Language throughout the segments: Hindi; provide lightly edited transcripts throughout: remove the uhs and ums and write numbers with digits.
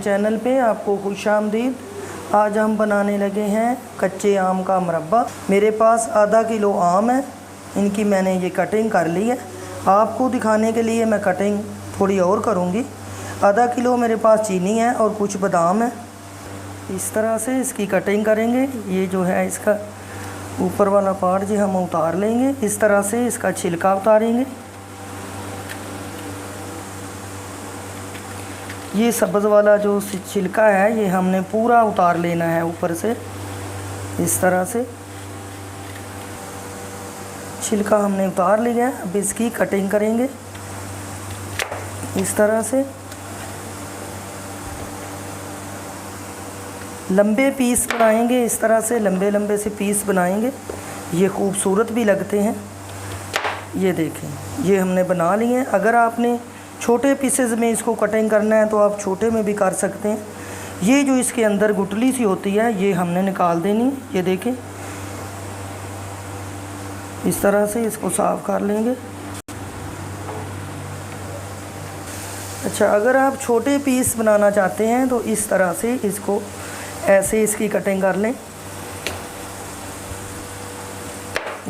चैनल पे आपको खुश आमदीद। आज हम बनाने लगे हैं कच्चे आम का मुरब्बा। मेरे पास आधा किलो आम है, इनकी मैंने ये कटिंग कर ली है। आपको दिखाने के लिए मैं कटिंग थोड़ी और करूँगी। आधा किलो मेरे पास चीनी है और कुछ बादाम है। इस तरह से इसकी कटिंग करेंगे। ये जो है इसका ऊपर वाला पार्ट जी हम उतार लेंगे। इस तरह से इसका छिलका उतारेंगे। ये सब्ज़ वाला जो छिलका है ये हमने पूरा उतार लेना है ऊपर से। इस तरह से छिलका हमने उतार लिया है। अब इसकी कटिंग करेंगे इस तरह से। लंबे पीस बनाएंगे, इस तरह से लंबे लंबे से पीस बनाएंगे। ये खूबसूरत भी लगते हैं। ये देखें, ये हमने बना लिए हैं। अगर आपने छोटे पीसेस में इसको कटिंग करना है तो आप छोटे में भी कर सकते हैं। ये जो इसके अंदर गुठली सी होती है ये हमने निकाल देनी है। ये देखें, इस तरह से इसको साफ़ कर लेंगे। अच्छा, अगर आप छोटे पीस बनाना चाहते हैं तो इस तरह से इसको ऐसे इसकी कटिंग कर लें।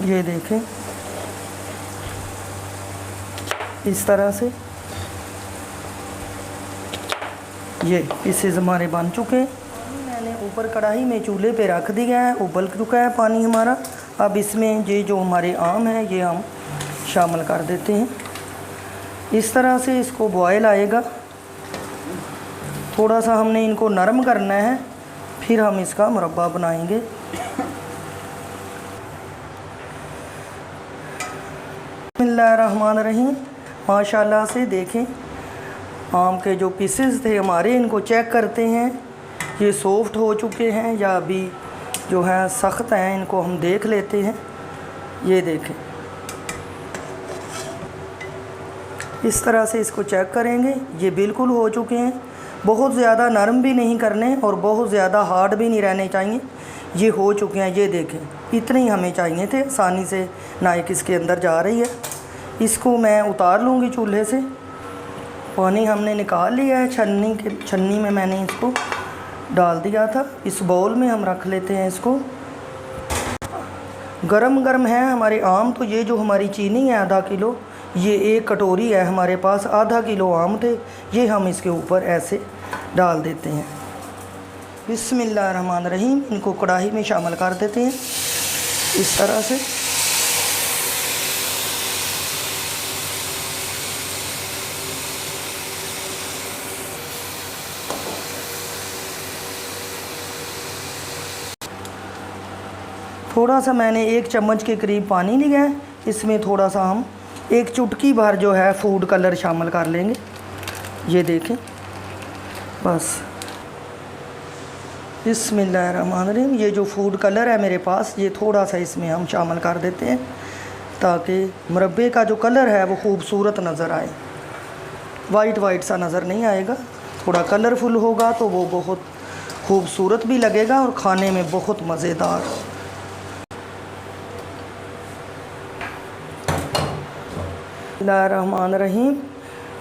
ये देखें, इस तरह से ये पीसेस हमारे बन चुके हैं। मैंने ऊपर कढ़ाई में चूल्हे पे रख दिया है, उबल चुका है पानी हमारा। अब इसमें ये जो हमारे आम है ये हम शामिल कर देते हैं। इस तरह से इसको बॉयल आएगा। थोड़ा सा हमने इनको नरम करना है, फिर हम इसका मुरब्बा बनाएंगे। बिस्मिल्लाहिर्रहमानिर्रहीम। माशाल्लाह से देखें, आम के जो पीसेस थे हमारे, इनको चेक करते हैं ये सॉफ्ट हो चुके हैं या अभी जो है सख्त हैं। इनको हम देख लेते हैं। ये देखें, इस तरह से इसको चेक करेंगे। ये बिल्कुल हो चुके हैं। बहुत ज़्यादा नरम भी नहीं करने और बहुत ज़्यादा हार्ड भी नहीं रहने चाहिए। ये हो चुके हैं। ये देखें, इतने ही हमें चाहिए थे। आसानी से नाइफ इसके अंदर जा रही है। इसको मैं उतार लूँगी चूल्हे से। पानी हमने निकाल लिया है। छन्नी में मैंने इसको डाल दिया था। इस बाउल में हम रख लेते हैं इसको। गरम गरम है हमारे आम। तो ये जो हमारी चीनी है आधा किलो, ये एक कटोरी है हमारे पास। आधा किलो आम थे, ये हम इसके ऊपर ऐसे डाल देते हैं। बिस्मिल्लाहिर्रहमानिर्रहीम। इनको कढ़ाई में शामिल कर देते हैं इस तरह से। थोड़ा सा मैंने 1 चम्मच के करीब पानी लिया है। इसमें थोड़ा सा हम 1 चुटकी भर जो है फूड कलर शामिल कर लेंगे। ये देखें, बस। बिस्मिल्लाहिर्रहमानिर्रहीम। ये जो फूड कलर है मेरे पास, ये थोड़ा सा इसमें हम शामिल कर देते हैं ताकि मुरब्बे का जो कलर है वो खूबसूरत नज़र आए। वाइट वाइट सा नज़र नहीं आएगा। थोड़ा कलरफुल होगा तो वो बहुत खूबसूरत भी लगेगा और खाने में बहुत मज़ेदार। बिस्मिल्लाहिर्रहमानिर्रहीम।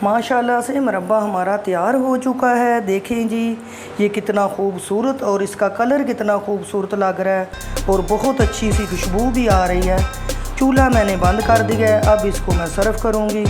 माशाल्लाह से मुरब्बा हमारा तैयार हो चुका है। देखें जी, ये कितना खूबसूरत और इसका कलर कितना खूबसूरत लग रहा है और बहुत अच्छी सी खुशबू भी आ रही है। चूल्हा मैंने बंद कर दिया है। अब इसको मैं सर्व करूँगी।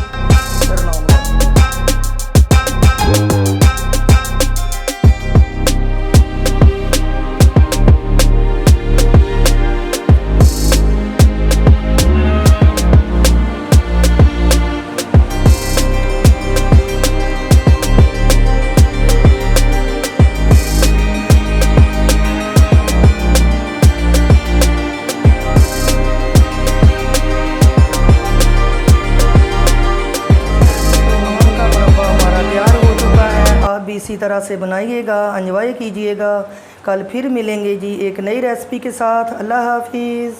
इसी तरह से बनाइएगा, एंजॉय कीजिएगा। कल फिर मिलेंगे जी एक नई रेसिपी के साथ। अल्लाह हाफिज़।